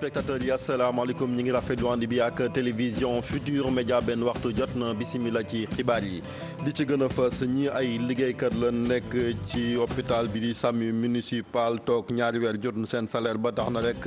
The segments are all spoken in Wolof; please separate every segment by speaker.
Speaker 1: téléspectateurs yi asalaamaaleykum ñi ngi rafetlu ànd bi ak télévision Futurs Médias benn waxtu jot na bisimila ci xibaar yi li ci gën a fës ñi ay liggéeykat la nekk ci hôpital bi di SAMU municipal toog ñaari weer jot seen salaire ba tax na rek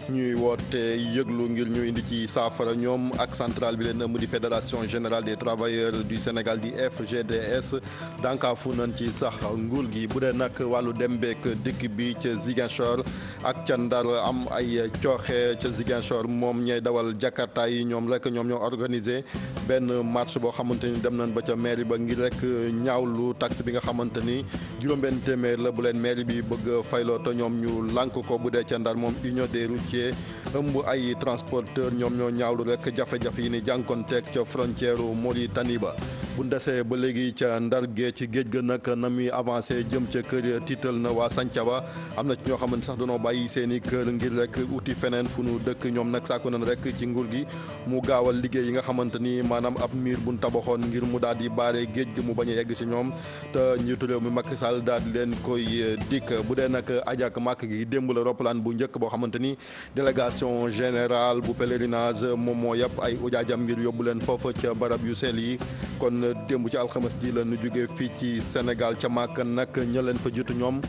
Speaker 1: ñuy woote yëglu ngir ñu indi ci saafara ñoom ak centrale bi leen ëmb di fédération générale des travailleurs du Sénégal di FGDS dànkaafu nañ ci sax nguur gi bu dee nag wàllu dem beek dikk bi ca Ziguinchor ak ca Ndar am ay cooxe ca Ziguinchor moom ñay dawal Jakarta yi ñoom ñoo organisé benn marche boo xamante ni dem nañ ba ca mairie ba ngir rek ñaawlu taxe bi nga xamante ni juróom-benn téeméer la bu leen mairie bi bëgg fayloo te ñoom ñu lànk ko bu dee ca Ndar moom union des routiers ëmb ay transporteurs ñoom ñoo ñaawlu rek jafe-jafe yi ni jànkonteeg ca frontière Mauritanie ba bu ndesee ba léegi ca Ndar géej ci géej ga nag na muy avancé jëm ca kër tiital na waa Santhiaba am na ci ñoo xamante sax dañoo bàyyi seeni kër ngir rek uti feneen fu nu dëkk ñoom nag sàkku nañ rek ci nguur gi mu gaawal liggéey yi nga xamante ni maanaam ab miir buñ tabaxoon ngir mu daal di baare géej gi mu bañ a yegg si ñoom te njiitu réew mi Macky Sall daal di leen koy dikk bu dee nag ajak màkk gi démb la roppalaan bu njëkk boo xamante ni délégation générale bu pèlerinage moom moo yëpp ay ujaajam ngir yóbbu leen foofa ca barab yu sell yi kon démb ci alxames ji la ñu jógee fii ci Sénégal ca màkk nag ña leen fa jiitu ñoom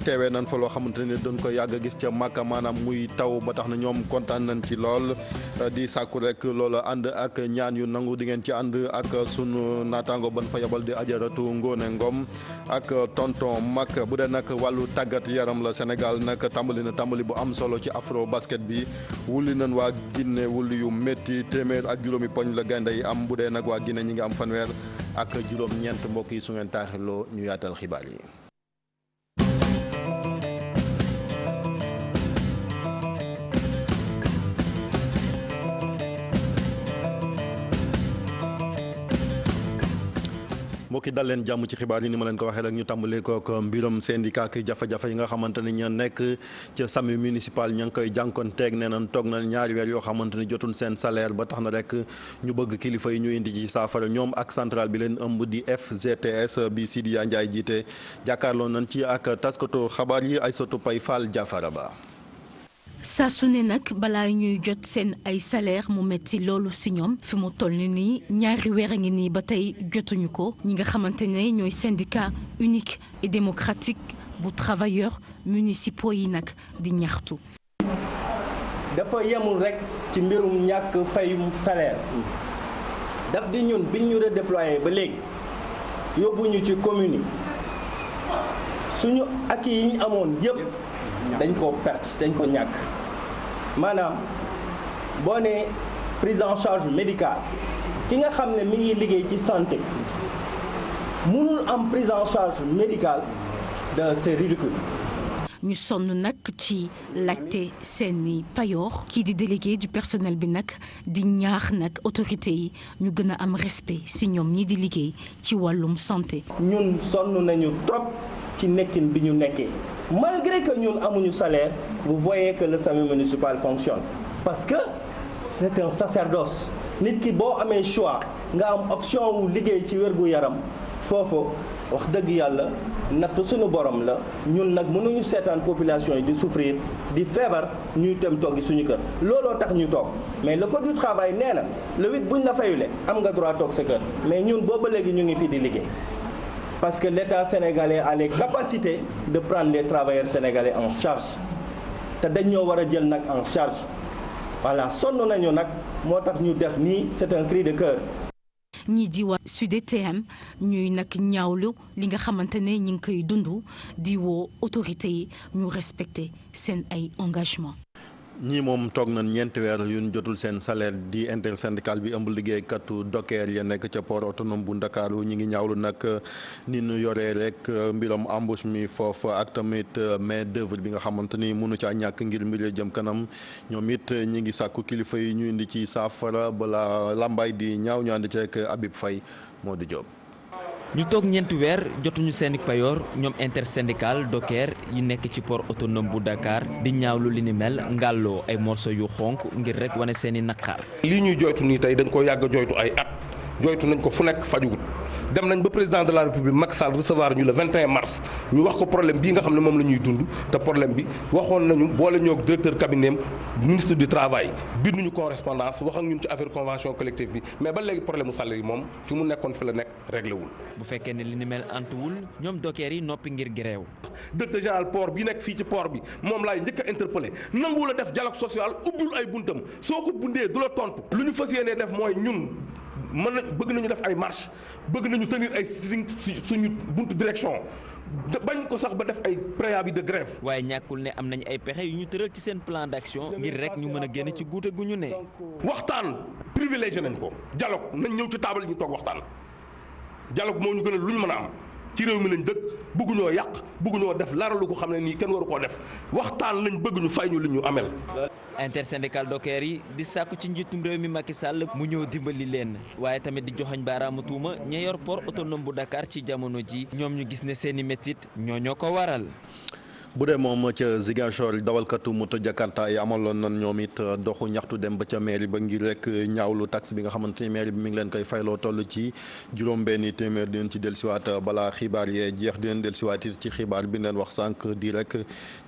Speaker 1: teewee nañ fa loo xamante ni dañ ko yàgg a gis ca màkk maanaam muy taw ba tax na ñoom kontaan nañ ci lool di sàkku rek loolu ànd ak ñaan yu nangu di ngeen ci ànd ak sunu naataango ban fa yabal di ajaratu Ngone Ngom ak tonton Mak bu dee nag wàllu tàggat yaram la Sénégal nag tàmbali bu am solo ci afro basket bi wulli nañ waa Guinée wulli yu métti téeméer ak juróomi poñ la gaynde yi am bu dee nag waa Guinée ñi ngi am fanweer ak juróom-ñeent mbokk yi su ngeen taaxiloo ñu yaatal xibaar yi. mbokki dal leen jàmm ci xibaar yi ni ma leen ko waxee rek ñu tàmbalee ko ak mbiram syndicat ak jafe-jafe yi nga xamante ni ña nekk ca SAMU municipal ña ngi koy jànkoonteeg nee nañ toog na ñaari weer yoo xamante ni jotul seen salaire ba tax na rek ñu bëgg kilifa yi ñu indi ci saafara ñoom ak centrale bi leen ëmb di FGTS bi Sidiya Ndiaye jiite jàkkaarloo nañ ci ak taskatu xabaar yi Aïssatou Pay Fall Jaafara Ba.
Speaker 2: saa su ne nag balaa ñuy jot seen ay salaire mu metti loolu si ñoom fi mu toll nii ñaari weer a ngi nii ba tey jotuñu ko ñi nga xamante ne ñooy syndicat unique et démocratique bu travailleurs municipaux yi nag di ñaxtu.
Speaker 3: dafa yemul rek ci mbirum ñàkk fayum salaire daf di ñun biñ ñu redéployé ba léegi yóbbuñu ci commune yi suñu acquis yi ñu amoon yëpp. dañ ko perte dañ ko ñàkk maanaam boo nee prise en charge médicale ki nga xam ne mi ngi liggéey ci santé mënul am prise en charge médicale c'est ridicule.
Speaker 2: ñu sonn nag ci laajte seeni payoor kii di délégué du personnel bi nag di ñaax nag autorité yi ñu gën a am respect si ñoom ñi di liggéey ci wàllum santé.
Speaker 3: ñun sonn nañu trop ci nekkin bi ñu nekkee. Malgré que ñun amuñu salaire, vous voyez que le SAMU municipal fonctionne parce que c'est un sacerdoce nit ki boo amee choix nga am option wu liggéey ci wérgu yaram foofu wax dëgg yàlla natt suñu borom la ñun nag mënuñu seetaan population yi di souffrir di feebar ñuy dem toggi suñu kër looloo tax ñu toog mais le code du travail nee na le 8 buñ la fayule am nga droit toog sa kër mais ñun booba léegi ñu ngi fi di liggéey. Parce que l'État sénégalais a les capacités de prendre les travailleurs sénégalais en charge te dañ ñoo war a jël nag en charge voilà sonn nañu nag moo tax ñu def nii c'est un cri de cœur.
Speaker 2: ñii di waa SUDTM ñuy nag ñaawlu li nga xamante ne ñi ngi koy dund di woo autorités yi ñu respecter seen ay engagement.
Speaker 1: ñii moom toog nañ ñeenti weer yu ñu jotul seen salaire di intersyndical bi ëmb liggéeykatu docker ya nekk ca port autonome bu Ndakaaru ñi ngi ñaawlu nag ni ñu yoree rek mbiram embauche mi foofu ak tamit main d'œuvre bi nga xamante ni mënu caa ñàkk ngir mbir jëm kanam ñoom it ñi ngi sàkku kilifa yi ñu indi ci saafara bala lambay di ñaaw ñu ànd ceeg Habib Faye moo di Diop.
Speaker 4: ñu toog ñeenti weer jotuñu seeni payoor ñoom intersyndical docker yi nekk ci port autonome bu Dakar di ñaawlu li ni mel ngàlloo ay morceau yu xonk ngir rek wane seeni naqar.
Speaker 5: lii ñuy joytu nii tey dañ ko yàgg a joytu ay at joytu nañ ko fu nekk fajuwut dem nañ ba président de la république Macky Sall recevoir ñu le 21 mars ñu wax ko problème bii nga xam ne moom la ñuy dund te problème bi waxoon nañu boole ñoo directeur cabinet ministre du travail binduñu correspondance wax ak ñun ci affaire convention collective bi mais ba léegi problème mu salaire yi moom fi mu nekkoon fi la nekk réglé wul.
Speaker 4: bu fekkee ne li ni mel antuwul ñoom dockers yi noppi ngir grève.
Speaker 5: directeur général port bi nekk fii ci port bi moom laay njëkk a interpellé nanguwul a def dialogue social ubbil ay buntam soo ko bundee du la tontu lu ñu fas yéenee def mooy ñun bëgg nañu def ay marche bëgg nañu tenir ay suñu buntu direction bañ ko sax ba def ay préavis de grève.
Speaker 4: waaye ñàkkul ne am nañ ay pexe yu ñu tëral ci seen plan d'action ngir rek ñu mën a génn ci guute gu ñu ne.
Speaker 5: waxtaan privilégié nañ ko dialogue nañ ñëw ci table ñu toog waxtaan dialogue moo ñu gënal lu ñu mën a am ci réew mi lañ dëkk bëgguñoo yàq bëgguñoo def lara lu ko xam ne nii kenn waru koo def waxtaan lañ bëgg ñu fay ñu li ñu amel.
Speaker 4: intersyndical dockers yi di sàkku ci njiitum réew mi Macky Sall mu ñëw dimbali leen waaye tamit di joxoñ baaraamu tuuma ña yor port autonome bu Dakar ci jamono ji ñoom ñu gis ne seeni métit ñoo ko waral.
Speaker 1: bu dee moom ca Ziguinchor dawalkatu moto Jakarta yi amaloon nan ñoom it doxu ñaxtu dem ba ca mairie ba ngir rek ñaawlu taxe bi nga xamante ni mairie bi mi ngi leen koy fayloo toll ci juróom-benni téeméer di leen ci dellusiwaat balaa xibaar yee jeex di leen dellusiwaat it ci xibaar bi leen wax sànq di rek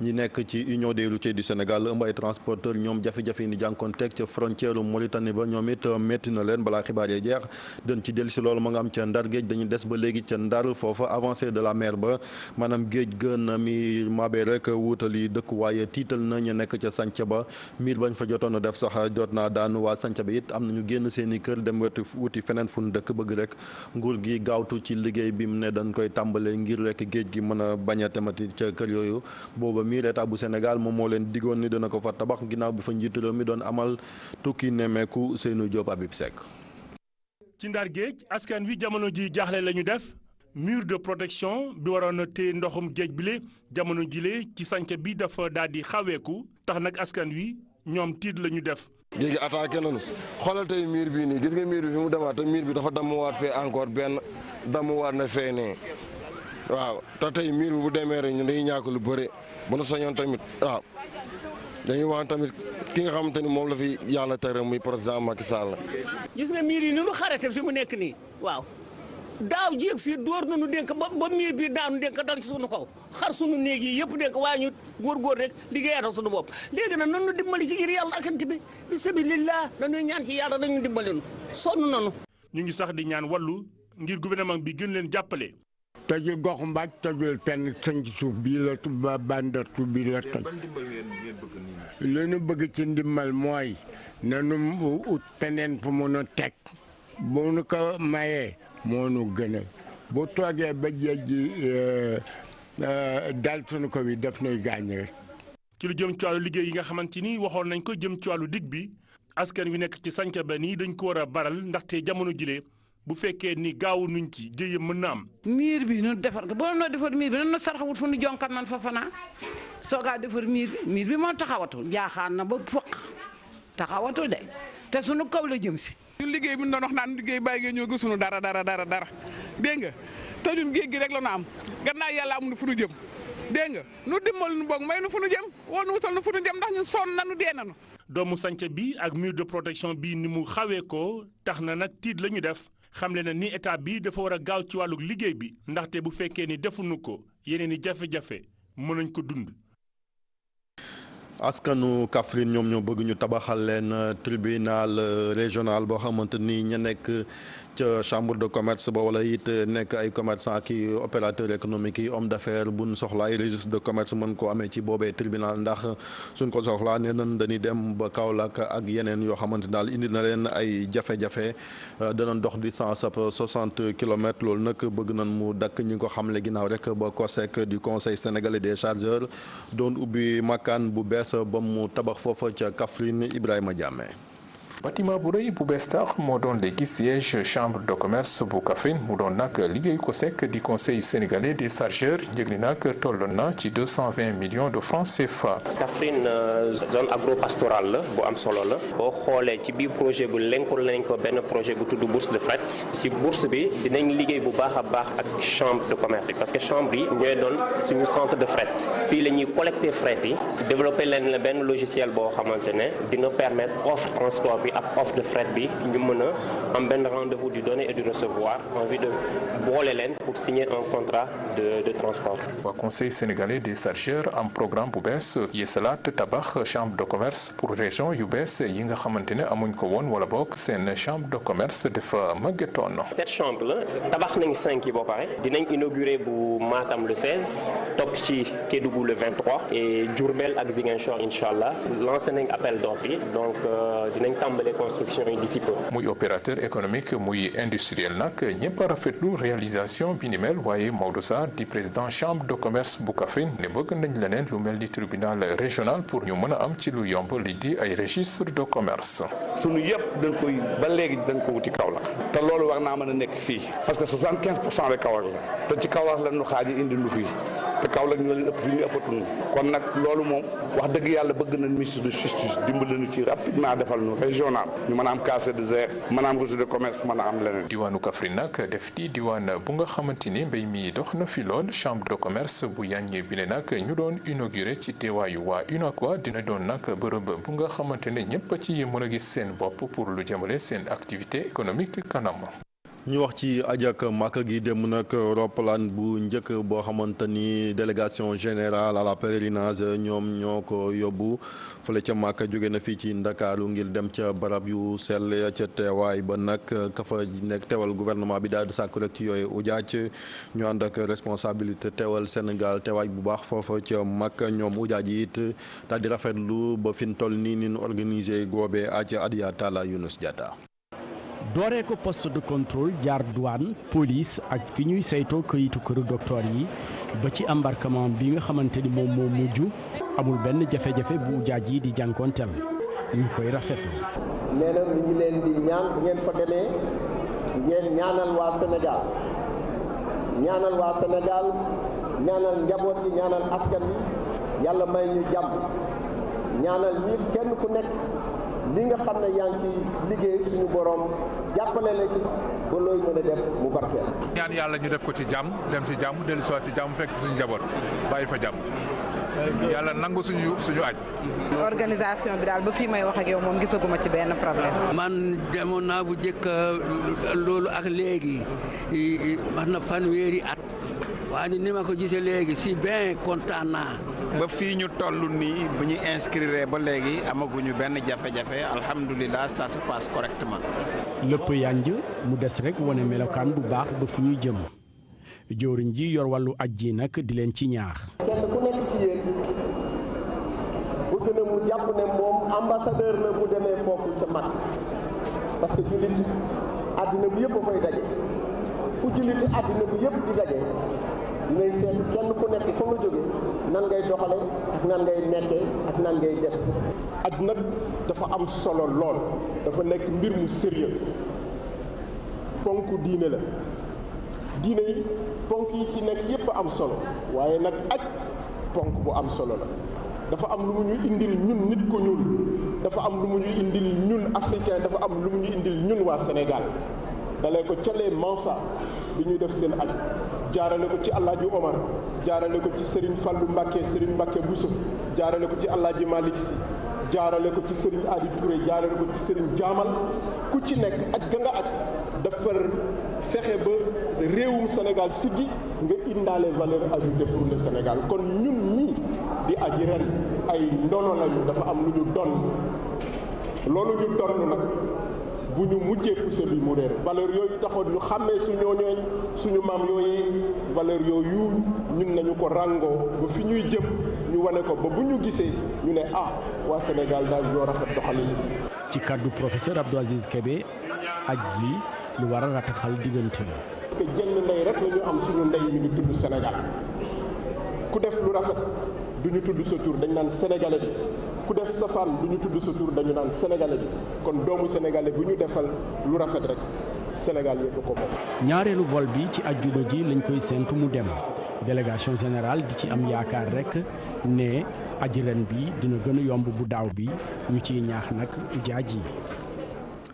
Speaker 1: ñi nekk ci Union des routiers du Sénégal ëmb ay transporteur ñoom jafe-jafe yi ni jànkoonteeg ca frontière Mauritanie ba ñoom it métti na leen balaa xibaar yee jeex dañ ci dellusi loolu ma nga am ca Ndar géej dañu des ba léegi ca Ndar foofa avancée de la mer ba maanaam géej gën mi mabe rek wutali dëkk waaye tiital na ñu nekk ca sanca ba miir bañ fa jotoon a def sax jot naa daan waa sanca ba it am nañu génn seen i kër dem wuti feneen fu ñu dëkk bëgg rek nguur gi gaawtu ci liggéey bi mu ne dañ koy tàmbalee ngir rek géej gi mën a bañ a temati ca kër yooyu booba miir état bu Sénégal moom moo leen digoon ni dana ko fa tabax ginnaaw bi fa njiitu réew mi doon amal tukki nemmeeku Seynou Diop Habib Seck.
Speaker 6: ci Ndar géej askan wi jamono ji jaaxle la ñu def mur de protection bi waroon a téye ndoxum géej bi le jamono jile ci sànca bi dafa daal di xaweeku tax nag askan wi ñoom tiit la ñu def.
Speaker 7: géej gi attaqué nañu xoolal tey miir bii nii gis nga miir bi fi mu demaat te miir bi dafa dammuwaat fee encore benn dammuwaat na fee nee waaw te tey miir bi bu demee rek ñun dañuy ñàkk lu bëre bu nu soñoon tamit waaw dañuy wax tamit ki nga xamante ni moom la fi yàlla tere muy président Macky Sall.
Speaker 8: gis nga miir yi ni nu xarate fi mu nekk nii waaw. daaw jéeg fii dóor nañu dénk ba miir bi daanu dénk dal ci suñu kaw xar suñu néeg yi yëpp dénk waaye ñu góor rek liggéeyatal suñu bopp léegi nag nanu dimbali ci ngir yàlla akante bi sabilillah dañuy ñaan ci yàlla dañu dimbali nu sonn nanu
Speaker 6: ñu ngi sax di ñaan wàllu ngir gouvernement bi gën leen jàppale.
Speaker 9: tojul gox mbaaj tojul fenn tënk suuf bii la bandertu bii la toj li nu bëgg ci ndimbal mooy nanu ut feneen fu mun a teg bu nu ko mayee moo nu gënal bu toogee ba géej gi dal sunu ko bi def nuy gaañ rek.
Speaker 6: ci lu jëm ci wàllu liggéey yi nga xamante ni waxoon nañ ko jëm ci wàllu dig bi askan wi nekk ci sanca ba nii dañ ko war a baral ndaxte jamono jile bu fekkee ni gaawu nuñ ci jéye mën na am.
Speaker 10: miir bi nu defar ko boo noo defar miir bi nan na saraxawut fu nu jonkat man fa fanaa soogaa defar miir bi moo taxawatul jaaxaan na ba fëq taxawatul de te sunu kaw la jëm si.
Speaker 11: ñun liggéey bi ñu doon wax naan liggéey bàyyi ngeen ñoo gisuñu dara dégg nga te ñun géej gi rek la nu am gannaaw yàlla amuñu fu nu jëm dégg nga nu dimbali nu boog may nu fu nu jëm woo nu wutal nu fu nu jëm ndax ñun sonn nanu dee nanu.
Speaker 6: doomu sanca bi ak mur de protection bi ni mu xawee ko tax na nag tiit la ñu def xamle na ni état bi dafa war a gaaw ci wàllu liggéey bi ndaxte bu fekkee ni defuñu ko yeneen i jafe-jafe mën nañ ko dund.
Speaker 1: askanu Kaffrine ñoom ñoo bëgg ñu tabaxal leen tribunal régional boo xamante ni ña nekk ca chambre de commerce ba wala it nekk ay commerçant ki opérateur économique yi homme d'affaires buñ soxla ay registre de commerce mën koo amee ci boobee tribunal ndax suñ ko soxlaa nee nañ dañuy dem ba Kaolack ak yeneen yoo xamante daal indi na leen ay jafe-jafe danañ dox distance ab 60 kilomètres loolu nag bëgg nañ mu dakk ñi ko xamle ginnaaw rek ba COSEC du conseil sénégalais des chargeurs doon ubbi makkaan bu bees ba mu tabax foofa ca Kaffrine Ibrahima Diamé.
Speaker 12: bâtiment bu rëy bu bees tax moo doon léegi siège chambre de commerce bu Kaffrine mu doon nag liggéey COSEC di conseil sénégalais des chargeurs njëg li nag toll na ci 220 millions de francs CFA.
Speaker 13: Kaffrine zone agro-pastorale la bu am solo la boo xoolee ci biir projet bu lenkul nañ ko benn projet bu tudd bourse de fret ci bourse bi dinañ liggéey bu baax a baax ak chambre de commerce yi parce que chambre yi ñooy doon suñu centre de fret fii la ñuy collecter fret yi développer leen la benn logiciel boo xamante ne dina permettre offre transport bi bi ak offre de fret bi ñu mën a am benn rendez-vous du donner et du recevoir en vue de boole leen pour signer un contrat de transport.
Speaker 12: waa conseil sénégalais des chargeurs am programme bu bees yeesalaat tabax chambre de commerce pour région yu bees yi nga xamante ne amuñ ko woon wala boog seen chambre de commerce dafa màggetoon.
Speaker 13: cette chambre la tabax nañ 5 yi ba pare dinañ inaugurer bu Matam le 16 topp ci Kédougou le 23 et Diourbel ak Ziguinchor incha allah lancé nañ appel d'offres yi donc dinañ tàmbale construction yi d'ici peu.
Speaker 12: muy opérateur économique muy industriel nag ñëpp a rafetlu réalisation bi ni mel waaye Maodo Sarr di président chambre de commerce bu Kaffrine ne bëgg nañ leneen lu mel ni tribunal régional pour ñu mën a am ci lu yomb li di ay registre de commerce.
Speaker 14: sunu yëpp dañ koy ba léegi dañ ko wuti Kaolack te loolu war naa mën a nekk fii parce que 75% de Kaolack la te ci Kaolack la ñu xaaji indi lu fii te Kaolack ñoo leen ëpp fi ñu ëppatuñu kon nag loolu moom wax dëgg yàlla bëgg nañ ministre de justice dimbali ñu ci rapidement defal ñu régional ñu mën a am casier de zère mën a am registre de commerce mën a am leneen.
Speaker 12: diwaanu Kaffrine nag def di diwaan bu nga xamante ni mbéy mi dox na fi lool chambre de commerce bu yàññee bi ne nag ñu doon inauguré ci teewaayu waa UNACOIS dina doon nag bërëb bu nga xamante ne ñëpp ci mën a gis seen bopp pour lu jëmale seen activité économique kanam.
Speaker 1: ñu wax ci ajak Makka gi dem nag roppalaan bu njëkk boo xamante ni délégation générale à la pèlerinage ñoom ñoo ko yóbbu fële ca Makka jóge na fii ci Ndakaaru ngir dem ca barab yu sell ca teewaay ba nag ka fa nekk teewal gouvernement bi daal di sàkku rek ci yooyu ujaaj ñu ànd ak responsabilité teewal Sénégal teewaay bu baax foofa ca Makka ñoom ujaaj yi it daal di rafetlu ba fi mu toll nii ni ñu organisé goobee aj Adiya Talla Younous Diatta.
Speaker 15: dooree ko poste de contrôle jaar douane police ak fi ñuy saytoo këyitu këru docteur yi ba ci embarquement bi nga xamante ni moom moo mujj amul benn jafe-jafe bu ujaaj yi di jànkoonteel ñu koy rafetlu.
Speaker 3: nee na ñu ngi leen di ñaan bu ngeen fa demee ngeen ñaanal waa Sénégal ñaanal njaboot yi ñaanal askan wi yàlla may ñu jàmm ñaanal ñi kenn ku nekk li nga xam ne yaa ngi ci liggéey suñu borom jàppale la ci ba looy mën a def mu barkeel.
Speaker 16: ñaan yàlla ñu def ko ci jàmm dem ci jàmm dellu si waat ci jàmm fekk suñu njaboot bàyyi fa jàmm yàlla nangu suñu aj.
Speaker 17: organisation bi daal ba fii may wax ak yow moom gisaguma ci benn problème.
Speaker 18: man demoon naa bu njëkk loolu ak léegi wax na fanweeri at waaye ni ma ko gisee léegi si bien kontaan naa.
Speaker 19: ba fii ñu toll nii bu ñu inscrire ba léegi amaguñu benn jafe-jafe alhamdulilah ça se passe correctement.
Speaker 15: lépp yanj mu des rek wane melokaan bu baax ba fu ñuy jëm jëwriñ ji yor wàllu aj ji nag di leen ci ñaax.
Speaker 3: kenn ku nekk ci yéen bëgg na mu jàpp ne moom ambassadeur la bu demee foofu ca mag parce que jullit àddina bi yëpp a koy daje fu julliti àddina bi yëpp di daje. dinay seet kenn ku nekk fa nga jóge nan ngay doxale ak nan ngay nekkee ak nan ngay def.
Speaker 5: aj nag dafa am solo lool dafa nekk mbir mu sérieux ponk diine la diine yi ponk yi ci nekk yépp am solo waaye nag aj ponk bu am solo la dafa am lu mu ñuy indil ñun nit ko ñuul dafa am lu mu ñuy indil ñun africain dafa am lu mu ñuy indil ñun waa Sénégal dalee ko ca les Mansa bi ñuy def seen aj jaarale ko ci Alaaji Omar jaarale ko ci Serigne Fallou Mbacké Serigne Mbacké Bousso jaarale ko ci Alaaji Malick Sy jaarale ko ci Serigne Adi Touré jaarale ko ci Serigne Jaamal ku ci nekk aj ga nga aj dafa fexe ba réewum Sénégal siggi nga indaale valeur ajoutée pour le Sénégal kon ñun ñii di aji ren ay ndono lañu dafa am lu ñu donn loolu ñu donn nag bu ñu mujjee pousse bi mu réer valeur yooyu taxoon ñu xàmmee suñu maam yooyu valeur yooyu ñun nañu ko ràngoo ba fi ñuy jëm ñu wane ko ba bu ñu gisee ñu ne waa Sénégal daal ñoo rafet doxalin.
Speaker 15: ci kaddu professeur Abdou Aziz Kébé aj gi lu war a rataxal diggante la.
Speaker 5: parce que jenn ndey rek la ñu am suñu ndey mi ngi tudd Sénégal ku def lu rafet du ñu tudd sa tur dañ naan sénégalais bi ku def safaan du ñu tudd sa tur dañu naan sénégalais bi kon doomu sénégalais bu ñu defal lu rafet rek Sénégal yëpp ko moom.
Speaker 15: ñaareelu vol bi ci ajjuma ji lañ koy séentu mu dem délégation générale di ci am yaakaar rek ne aji ren bi dina gën a yomb bu daaw bi ñu ciy ñaax nag ujaaj yi.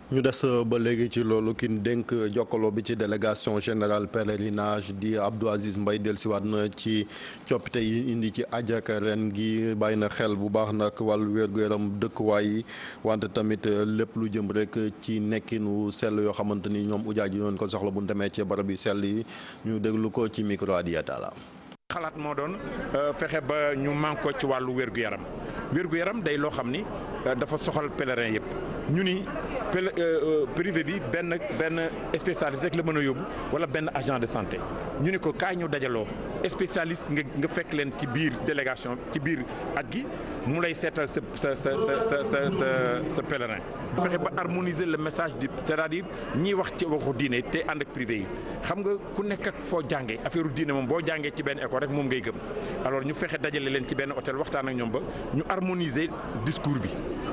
Speaker 1: ñu des ba léegi ci loolu ki dénk jokkaloo bi ci délégation générale pèlerinage di Abdou Aziz Mbaye dellusiwaat na ci coppite yi indi ci aj ak ren gi bàyyi na xel bu baax nag wàllu wér-gu-yaram dëkkuwaay yi wante tamit lépp lu jëm rek ci nekkinu sell yoo xamante ni ñoom ujaaj yi doon ko soxla bu ñu demee ci barab yu sell yi ñu déglu ko ci micro Adiyata la
Speaker 20: xalaat moo doon fexe ba ñu manko ci wàllu wér-gu-yaram day loo xam ni dafa soxal pèlerin yëpp ñu ni privé bi benn spécialiste rek la mën a yóbbu wala benn agent de santé ñu ni ko kaay ñu dajaloo spécialiste nga fekk leen ci biir délégation ci biir at gi mu lay seetal sa pèlerin fexe ba harmoniser le message du c'est-à-dire ñiy wax ci waxu diine te ànd ak privé yi xam nga ku nekk ak foo jàngee affaire diine moom boo jàngee ci benn école rek moom ngay gëm alors ñu fexe dajale leen ci benn hôtel waxtaan ak ñoom ba ñu harmoniser discours bi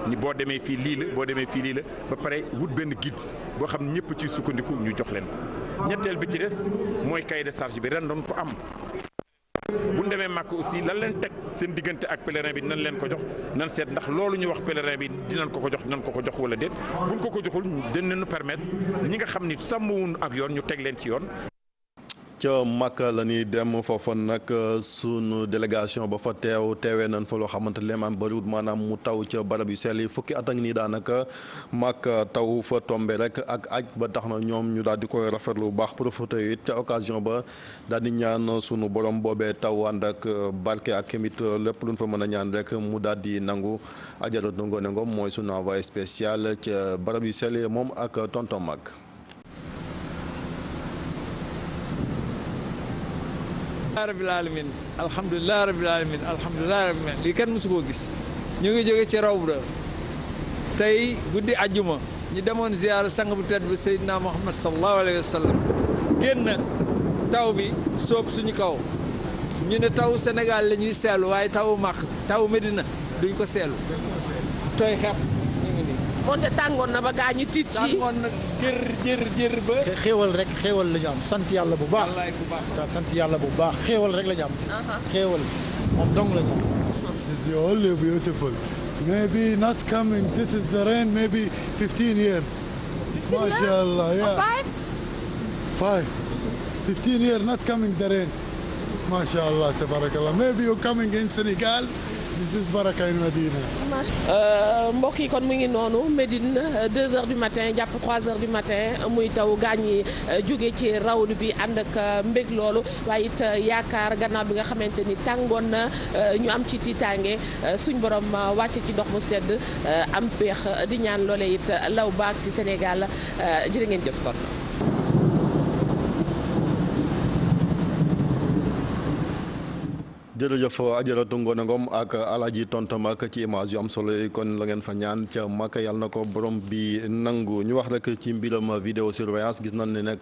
Speaker 20: ni boo demee fii lii la boo demee fii lii la ba pare wut benn guide boo xam ñëpp ci sukkandiku ñu jox leen ko ñetteel bi ci des mooy cahier de charge bi ren doon ko am bu ñu demee màkk aussi lan leen teg seen diggante ak pèlerin bi nan leen ko jox nan seet ndax loolu ñu wax pèlerin bi dinañ ko ko jox wala déet buñ ko joxul dinañu permettre ñi nga xam ni sàmmwuñu ak yoon ñu teg leen ci yoon.
Speaker 1: ca Makka la ñuy dem foofa nag sunu délégation ba fa teewee nañ fa loo xamante ne am bariwul maanaam mu taw ca barab yu sell yi fukki at ak nii daanaka Makka taw fa tombe rek ak aj ba tax na ñoom ñu daal di koy rafetlu bu baax profité it ca occasion ba daal di ñaan sunu borom boobee taw ànd ak barke ak tamit lépp luñ fa mën a ñaan rek mu daal di nangu. Ajaratu Ngoné Ngom mooy sunu envoyé spécial ca barab yu sell yi moom ak tonton Mag.
Speaker 21: alhamdulilah rabbil alamin lii kenn mësu koo gis ñu ngi jóge ci Rawda tey guddi ajjuma ñu demoon ziyaara sang bu tedd bi Seydina Muhammad sallallahu alayhi wa sallam génn taw bi soob suñu kaw ñu ne taw Sénégal la ñuy seelu waaye taw Makka taw Medina duñ ko seelu tooy xepp ñu ngi nii
Speaker 22: moonte tàngoon na ba gaa ñi tiit ci
Speaker 21: tàngoon na jër ba
Speaker 23: xéewal rek xéewal la ñu am sant yàlla bu baax sant yàlla bu baax xéewal rek la ñu am xéewal moom dong la ñu am.
Speaker 24: This is only beautiful. Maybe not coming. This is the rain. Maybe 15 years. MashaAllah. Yeah. 5. 15 years not coming the rain. MashaAllah. Tabarakallah. Maybe you're coming in Senegal. This is Baraka in Medina.
Speaker 22: mbokk yi kon mu ngi noonu Médine 2h du matin jàpp 3h du matin muy taw gaañ yi jóge ci rawdu bi ànd ak mbég loolu waaye it yaakaar gannaaw bi nga xamante ni tàngoon na ñu am ci tiitaange suñ borom wàcc ci ndox mu sedd am peex di ñaan loole it law baag ci Sénégal jërë ngeen jëf kon.
Speaker 1: jërëjëf Ajaratu Ngoné Ngom ak Alaaji Tonton Mag ci image yu am solo yi kon la ngeen fa ñaan ca Makka yàlla na ko borom bi nangu ñu wax rek ci mbiram vidéo surveillance gis nañ ne nag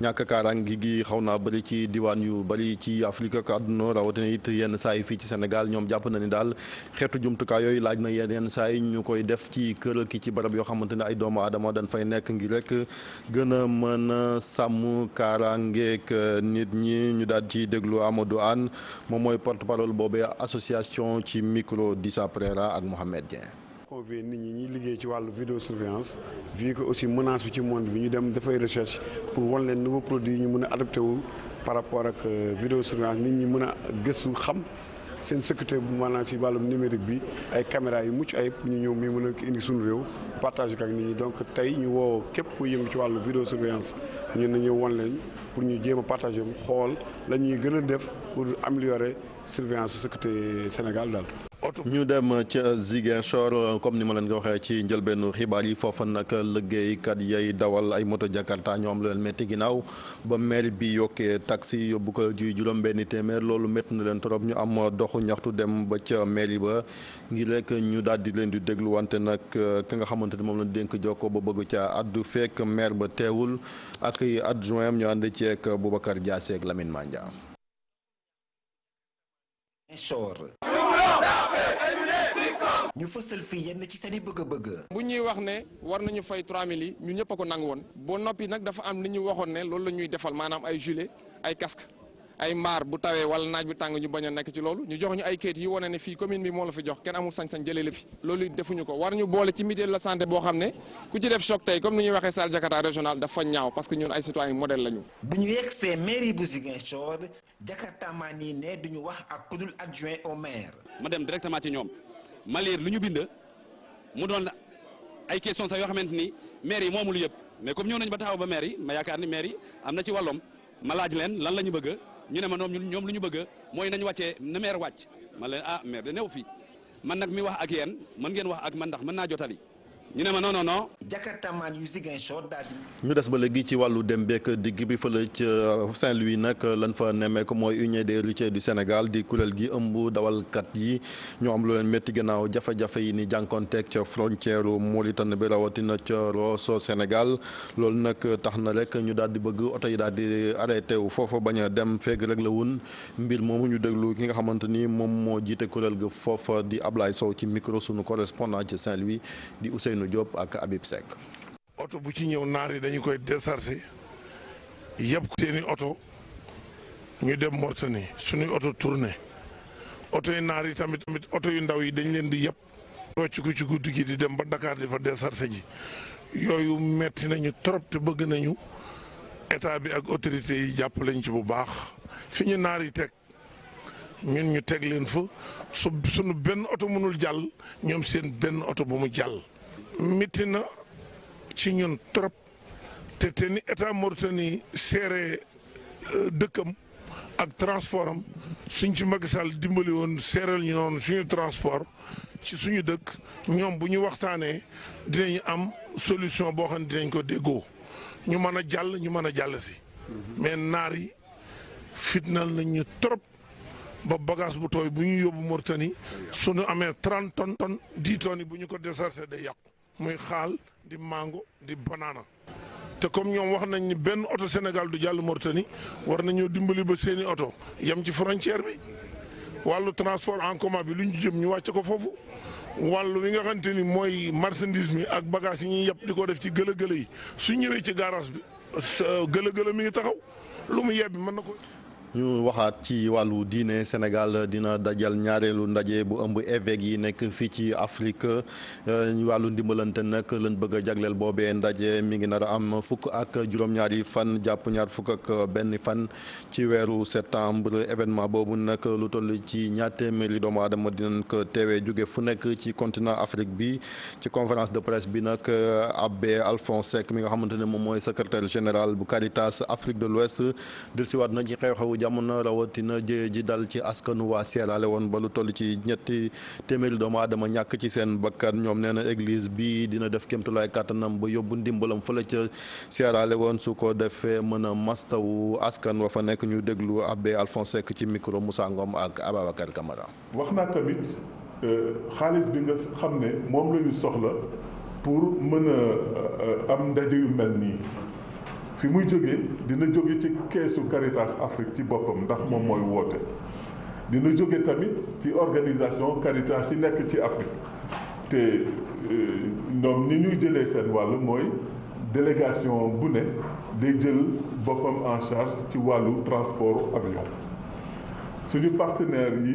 Speaker 1: ñàkk kaaraange gi xaw naa bëri ci diwaan yu bëri ci Afrique ak àdduna rawatina it yenn saa yi fii ci Sénégal ñoom jàpp na ni daal xeetu jumtukaay yooyu laaj na yenn saa yi ñu koy def ci kër ki ci barab yoo xamante ne ay doomu aadama dañ fay nekk ngir rek gën a mën a sàmm kaaraangeeg nit ñi ñu daal ci déglu Amadou Anne moom mooy porte-parole boobee association ci micro Dissa Préra ak Mohamed Dieng.
Speaker 25: convier nit ñi ñuy liggéey ci wàllu vidéosurveillance vu que aussi menace bi ci monde bi ñu dem dafay recherche pour wan leen nouveau produit yi ñu mën a adapté wu par rapport ak vidéosurveillance nit ñi mën a gëstu xam seen sécurité bu maanaam si wàllum numérique bi ay caméra yu mucc ayib ñu ñëw mi mën a indi suñu réew partage ko ak nit ñi donc tey ñu woo képp ku yëngu ci wàllu vidéosurveillance ñu ne ñëw wan leen pour ñu jéem a partager xool la ñuy gën a def pour améliorer surveillance sécurité Sénégal daal.
Speaker 1: ñu dem ca Ziguinchor comme ni ma leen ko waxee ci njëlbeenu xibaar yi foofa nag liggéeykat yay dawal ay moto Jakarta ñoom la leen métti ginnaaw ba maire bi yokkee taxi yóbbu ko ji juróom-benni téeméer loolu métti na leen trop ñu am doxu ñaxtu dem ba ca mairie ba ngir rek ñu daal di leen di déglu wante nag ki nga xamante ni moom la dénk jokko ba bëgg ca addu fekk maire ba teewul ak adjoint am ñu ànd ceeg Boubacar Diassé ak Lamine Mandia.
Speaker 26: ñu fësal fii yenn ci seeni bëgg-bëgg.
Speaker 27: bu ñuy wax ne war nañu fay 3000 yi ñu ñëpp a ko nangu woon boo noppi nag dafa am li ñu waxoon ne loolu la ñuy defal maanaam ay gilet ay casque ay mbaar bu tawee wala naaj bi tàng ñu bañ a nekk ci loolu ñu jox ñu ay kayit yi wane ne fii commune bi moo la fi jox kenn amul sañ-sañ jëlee la fi loolu defuñu ko war ñu boole ci mutuelle de la santé boo xam ne ku ci def choc tey comme ni ñuy waxee salle Jakarta régional dafa ñaaw parce que ñun ay citoyen modèle lañu.
Speaker 26: bu ñu yegg see mairie bu Ziguinchor Jakarta maa nii ne duñu wax ak kudul adjoint au maire.
Speaker 2: ma dem directement ci ñoom ma lire lu ñu bind mu doon ay questions sax yoo xamante ni maire yi moomul yëpp mais comme ñëw nañu ba taxaw ba maire yi ma yaakaar ni maire yi am na ci wàllum ma laaj leen lan la ñu bëgg ñu ne ma ñoom lu ñu bëgg mooy nañu wàccee na maire wàcc ma leen maire de new fii man nag mi wax ak yéen mën ngeen wax ak man ndax mën naa jotali ñu ne ma non non non.
Speaker 26: Jakarta man yu Ziguinchor daal di.
Speaker 1: ñu des ba léegi ci wàllu dem beek digg bi fële ca Saint-Louis nag lan fa nemmeeku mooy Union des routiers du Sénégal di kuréel gi ëmb dawalkat yi ñoo am lu leen métti gannaaw jafe-jafe yi ni jànkonteeg ca frontière Mauritanie bi rawatina ca Rosso Sénégal loolu nag tax na rek ñu daal di bëgg oto yi daal di arrêté wu foofa bañ a dem feeg rek la wun mbir moomu ñu déglu ki nga xamante ni moom moo jiite kuréel ga foofa di Ablaye Sow ci micro sunu correspondant ci Saint-Louis di Ousseynou Diop ak Habib Seck.
Speaker 4: oto bu ci ñëw naar yi dañu koy décharger yëpp seeni oto ñu dem Mauritanie suñuy oto tourné oto yi naar yi tamit oto yu ndaw yi dañ leen di yëpp rocc ko ci guddi gi di dem ba Dakar di fa décharger ji yooyu metti nañu trop te bëgg nañu état bi ak autorité yi jàpp lañ ci bu baax fi ñu naar yi teg ñun ñu teg leen fa suñu benn oto mënul jàll ñoom seen benn oto bu mu jàll. mitti na ci ñun trop te ni état Mauritanie seere dëkkam ak transport am suñ ci Macky Sall dimbali woon seeral ñu noonu suñu transport ci suñu dëkk ñoom bu ñu waxtaanee dinañu am solution boo xam ne dinañ ko déggoo ñu mën a jàll ñu mën a jàll si mais naar yi fitnal nañ ñu trop ba bagage bu tooy bu ñu yóbbu Mauritanie suñu amee 30 tonnes 10 tonnes yi bu ñu ko déchargé day yàqu muy xaal di mango di banana te comme ñoom wax nañ ni benn oto Sénégal du jàll Mauritanie war nañoo dimbali ba seeni oto yem ci frontière bi wàllu transport en commun bi lu ñu jëm ñu wàcce ko foofu wàllu wi nga xamante ni mooy marchandise mi ak bagage yi ñuy yëpp di ko def ci gëlë-gëlë yi su ñëwee ci garage bi gëlë-gëlë mi ngi taxaw lu mu yebbi mën na ko.
Speaker 1: ñu waxaat ci wàllu diine Sénégal dina dajal ñaareelu ndaje bu ëmb évêque yi nekk fii ci Afrique wàllu ndimbalante nag lañ bëgg a jagleel boobee ndaje mi ngi nar a am fukk ak juróom-ñaari fan jàpp ñaar fukk ak benn fan ci weeru septembre événement boobu nag lu toll ci ñaar téeméeri doomu aadama dinañ ko teewee jóge fu nekk ci continent Afrique bi ci conférence de presse bi nag abbé Alphonse Seck mi nga xamante ne moom mooy secrétaire général bu Caritas Afrique de l'Ouest dellusiwaat na ci xew-xewu jamono rawatina jëye ji dal ci askanu waa Sierra Leone ba lu toll ci ñetti téeméeri doomu aadama ñàkk ci seen bakkan ñoom nee na église bi dina def kéemtulaay kàttanam ba yóbbu ndimbalam fële ca Sierra Leone su ko defee mën a mastawu askan wa fa nekk ñu déglu abbé Alphonse Seck ci micro Moussa Ngom ak Ababacar Camara.
Speaker 7: wax naa tamit xaalis bi nga xam ne moom la ñu soxla pour mën a am ndaje yu mel nii. fi muy jógee dina jóge ci keesu Caritas Afrique ci boppam ndax moom mooy woote dina jóge tamit ci organisation Caritas yi nekk ci Afrique te ñoom ni ñuy jëlee seen wàll mooy délégation bu ne day jël boppam en charge ci wàllu transport avion suñu partenaires yi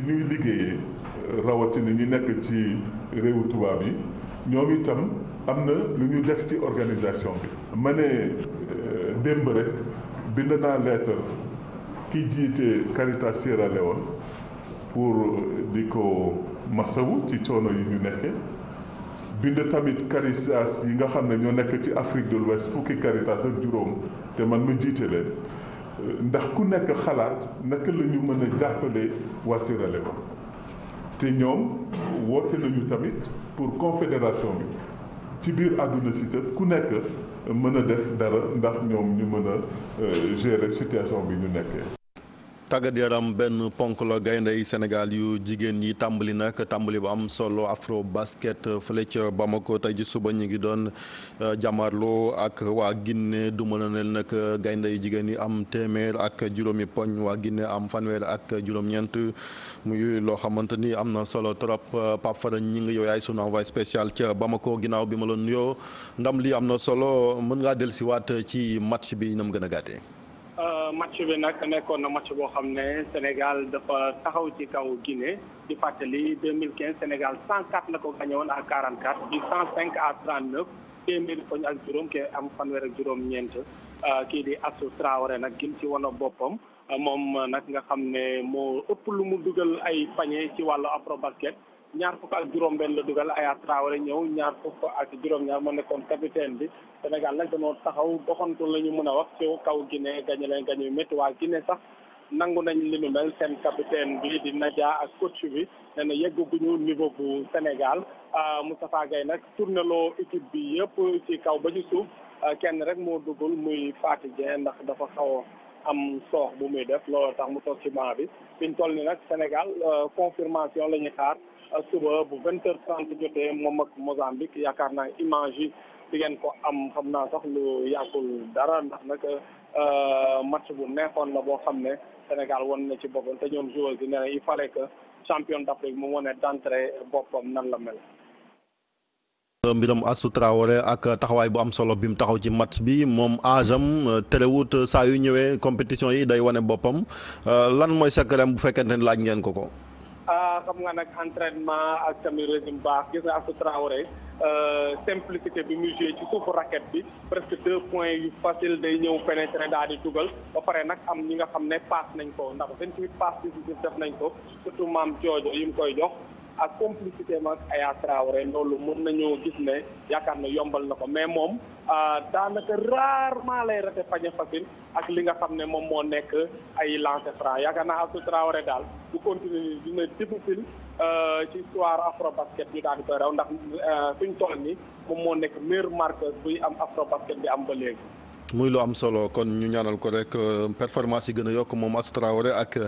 Speaker 7: ñuy liggéeyee rawatina ñu nekk ci réewu tubaab yi ñoom itam am na lu ñu def ci organisation bi. ma ne démb rek bind naa lettre ki jiite Caritas Sierra Leone pour di ko masawu ci coono yi ñu nekkee bind tamit Caritas yi nga xam ne ñoo nekk ci Afrique de l'Ouest fukki Caritas ak juróom te man ma jiite leen ndax ku nekk xalaat naka la ñu mën a jàppale waa Sierra Leone te ñoom woote nañu tamit pour confédération bi ci biir àdduna si sax ku nekk mën a def dara ndax ñoom ñu mën a gérer situation bi ñu nekkee.
Speaker 1: tàggat yaram benn ponk la gaynde yi Sénégal yu jigéen ñi tàmbali nag tàmbali bu am solo afro basket fële ca Bamako tey ji suba ñu ngi doon jàmmarloo ak waa Guinée du mën a ne nag gaynde yu jigéen yi am téeméer ak juróomi poñ waa Guinée am fanweer ak juróom-ñeent muy loo xamante ni am na solo trop Pape Fara ñi ngi yow yaay sunu envoyé spécial ca Bamako ginnaaw bi ma la nuyoo ndam li am na solo mën ngaa dellusiwaat ci match bi nam gën a gàttee.
Speaker 6: match bi nag nekkoon na match boo xam ne Sénégal dafa taxaw ci kaw Guinée di fàttali 2015 Sénégal 104 la ko gagné woon à 44 di 105 à 39 téeméeri poñ ak juróom ke am fanweer ak juróom-ñeent kii di Assou Traoré nag gin ci wane boppam moom nag nga xam ne moo ëpp lu mu dugal ay panier ci wàllu Afrobasket ñaar fukk ak juróom-benn la dugal Aya Traoré ñëw ñaar fukk ak juróom-ñaar moo nekkoon capitaine bi Sénégal nag dañoo taxaw doxantu la ñu mën a wax ci kaw Guinée gagné leen gagné yu métti waa Guinée sax nangu nañ li nu mel seen capitaine bi di Nadia ak coach bi nee na yeggaguñu niveau bu Sénégal Moustapha Gaye nag tourné loo équipe bi yëpp ci kaw ba ci suuf kenn rek moo duggul muy Fatou Dieng ndax dafa xaw am soox bu muy def loolu tax mu toog ci banc bi fi ñu toll ni nag Sénégal confirmation la ñuy xaar suba bu 20h30 jotee moom ak Mozambique yaakaar naa image yi di ngeen ko am xam naa sax lu yàggul dara ndax nag match bu neexoon la boo xam ne Sénégal won na ci boppam te ñoom joueurs yi nee na il fallait que champion d'Afrique mu wane d'entrée boppam nan la mel.
Speaker 1: mbiram Assou Traoré ak taxawaay bu am solo bi mu taxaw ci match bi moom âge am terewut saa yu ñëwee compétition yi day wane boppam lan mooy secret bu fekkente ne laaj ngeen ko.
Speaker 6: xam nga nag entraînement ak tamit régime baax gis nga Assou Traoré simplicité bi muy joué ci suufu raquette bi presque 2 points yu facile day ñëw pénétrer daal di dugal ba pare nag am ñi nga xam ne passe nañ ko ndax 28 passes décisives def nañ ko surtout maam Joojo yi mu koy jox ak complicité mag Aya Traoré loolu mën nañoo gis ne yaakaar na yombal na ko mais moom daanaka rarement lay raté panier facile ak li nga xam ne moom moo nekk ay lancer franc yaakaar naa Assou Traoré daal bu continuer dina difficile ci histoire Afrobasket ñu daal di koy raw ndax suñ toll ni moom moo nekk meilleur marqueur buy am Afrobasket bi am ba léegi.
Speaker 1: muy lu am solo kon ñu ñaanal ko rek performance yi gën a yokk moom Assou Traoré ak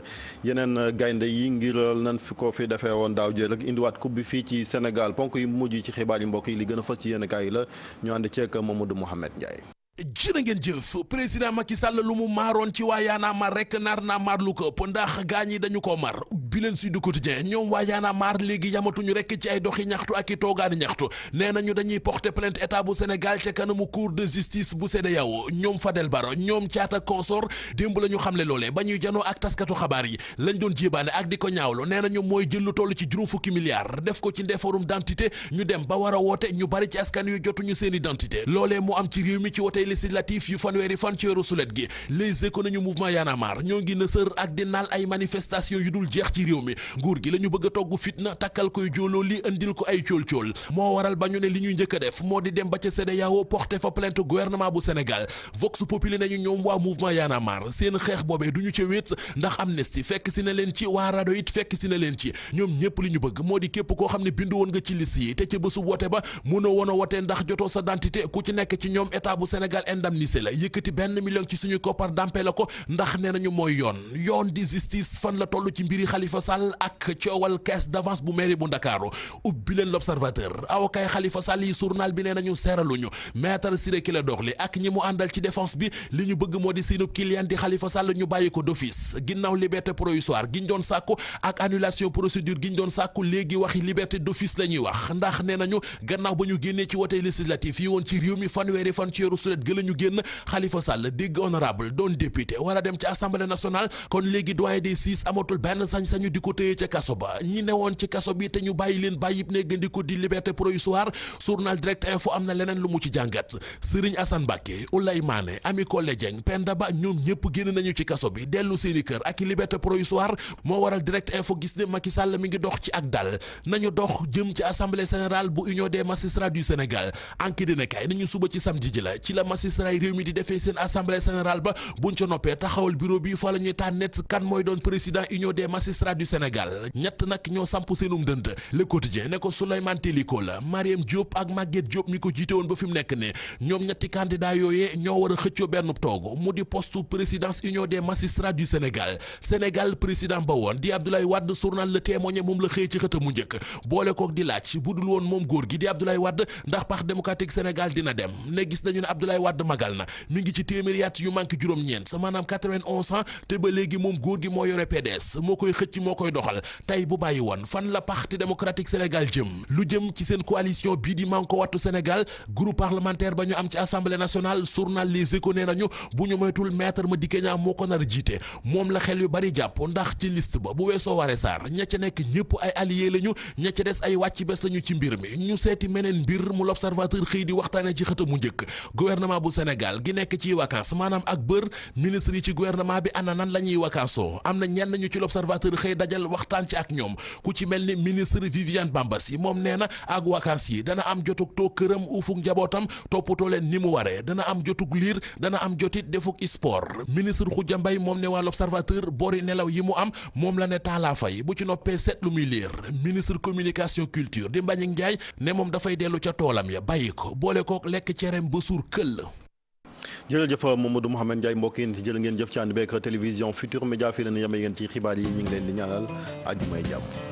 Speaker 1: yeneen gaynde yi ngir nan fi ko fi defee woon daaw jël rek indiwaat coupe bi fii ci Sénégal ponk yi mujj ci xibaar yi mbokk yi li gën a fës ci yenn kaay yi la ñu ànd ceeg Mamadou Mouhamed Ndiaye.
Speaker 8: jërë ngeen jëf président Macky Sall lu mu maaroon ci waa Y'en a marre rek nar naa maar lu ko ëpp ndax gaañ yi dañu ko mar bi leen Sud Quotidien ñoom waa Y'en a marre léegi yamatuñu rek ci ay doxi ñaxtu ak i toogaani ñaxtu nee nañu dañuy porter plainte état bu Sénégal ca kanamu cour de justice bu CEDEAO ñoom Fadel Barro ñoom Thiata Consort démb la ñu xamle loolee ba ñuy janoo ak taskatu xabaar yi lañ doon jébaane ak di ko ñaawlu nee nañu mooy jël lu toll ci juróom fukki milliards def ko ci ndeefarum d'identité ñu dem ba war a woote ñu bari ci askan yu jotuñu seen identité loolee mu am ci réew mi ci wote législatif yu fanweeri fan ci weeru sulet gi les économies mouvement Y'en a marre ñoo ngi nësër ak di naal ay manifestation yu dul jeex ci réew mi nguur gi la ñu bëgg a togg fitna takkal koy jooloo li andil ko ay cool-cool moo waral ba ñu ne li ñuy njëkk a def moo di dem ba ca CEDEAO porté fa plainte gouvernement bu Sénégal Vox Populi nañu ñoom waa mouvement Y'en a marre seen xeex boobee du ñu ca wéet ndax amnistie fekk si na leen ci waa rado it fekk si na leen ci ñoom ñëpp li ñu bëgg moo di képp koo xam ne bindu woon nga ci liste yi te ca bésu wote ba mënoo woon a wote ndax jotoo sa identité ku ci nekk ci ñoom état bu Sénégal indemnisé la yëkkati $1 million ci suñu koppar dàmpe la ko ndax nee nañu mooy yoon di justice fan la toll ci mbiri Khalifa Sall ak coowal caisse d'avance bu mairie bu Ndakaaru ubbi leen l'Observateur awakaay Khalifa Sall yi journal bi nee nañu seeraluñu maître Ciré Clédor Ly ak ñi mu àndal ci défense bi li ñu bëgg moo di seenub client di Khalifa Sall ñu bàyyi ko d'office ginnaaw liberté provisoire giñ doon sàkku ak annulation procédure giñ doon sàkku léegi waxi liberté d'office la ñuy wax ndax nee nañu gannaaw ba ñu génnee ci wote législatif yi woon ci réew mi fanweeri fan ci weeru sulet gëla ñu génn Khalifa Sall dégg honorable doon député war a dem ci assemblée nationale kon léegi doyen des six amatul benn sañ-sañu di ko téye ca kaso ba ñi newoon ci kaso bi te ñu bàyyi leen bàyyib ne gëndiko di liberté provisoire journal direct info am na leneen lu mu ci jàngat Serigne Assane Mbacké Oulay Mané Ami Collé Dieng Penda Ba ñoom ñëpp génn nañu ci kaso bi dellu seeni kër ak liberté provisoire moo waral direct info gis ne Macky Sall mi ngi dox ci ak dal nañu dox jëm ci assemblée générale bu union des magistrats du Sénégal anki dina kay nañu suba ci samedi ji la ci la magistrat yi réew mi di defee seen assemblée générale ba buñ ca noppee taxawal bureau bi fa la ñuy tànnet kan mooy doon président union des magistrats du Sénégal ñett nag ñoo samp seenum dënd le quotidien ne ko Souleymane Téliko la Mariam Diop ak Maguette Diop mi ko jiite woon ba fi mu nekk ne ñoom ñetti candidat yooyee ñoo war a xëccoo benn toog mu di poste présidence union des magistrats du Sénégal président ba woon di Abdoulaye Wade journal Le Témoin moom la xëy ci xët mu njëkk boole kook di laaj bu dul woon moom góor gi di Abdoulaye Wade ndax Parti démocratique Sénégal dina dem ne gis nañu ne Abdoulaye Wade magal na mi ngi ci téeméeri at yu manque juróom-ñeent maanaam 91 ans te ba léegi moom góor gi moo yore PDS moo koy xëcc Macky moo koy doxal tey bu bàyyi woon fan la parti démocratique Sénégal jëm lu jëm ci seen coalition bii di Manko Wattu Sénégal groupe parlementaire ba ñu am ci assemblée nationale journal Les Échos nee nañu bu ñu moytul maître Madické Niang moo ko nar a jiite moom la xel yu bari jàpp ndax ci liste ba bu weesoo Waré Sarr ña ca nekk ñëpp ay alliés lañu ña ca des ay wàcc bés lañu ci mbir mi ñu seeti meneen mbir mu l'Observateur xëy di waxtaane ci xëtam mu njëkk gouvernement bu Sénégal gi nekk ci vacances maanaam ak bër ministre yi ci gouvernement bi ana nan la ñuy vacances am na ñenn ñu ci l'Observateur xëy dajal waxtaan ci ak ñoom ku ci mel ni ministre Viviane Bambassi moom nee na ak vacances yi dana am jotug toog këram uufuk njabootam toppatoo leen ni mu waree dana am jotug liir dana am jotit defuk sport ministre Khoudia Mbaye moom ne waa l'Observateur boori nelaw yi mu am moom la ne Talla Faye bu ci noppee seet lu muy liir ministre communication culture di Mbagnick Ndiaye ne moom dafay dellu ca toolam ya bàyyi ko boole kook lekk cereem ba suur këll.
Speaker 1: jërëjëf Mamadou Mouhamed Ndiaye mbokk yi ci jërë ngeen jëf ci ànd beek télévision Futurs Médias fii la ñu yemee ngeen ci xibaar yi ñu ngi leen di ñaanal àjjumay jàmm.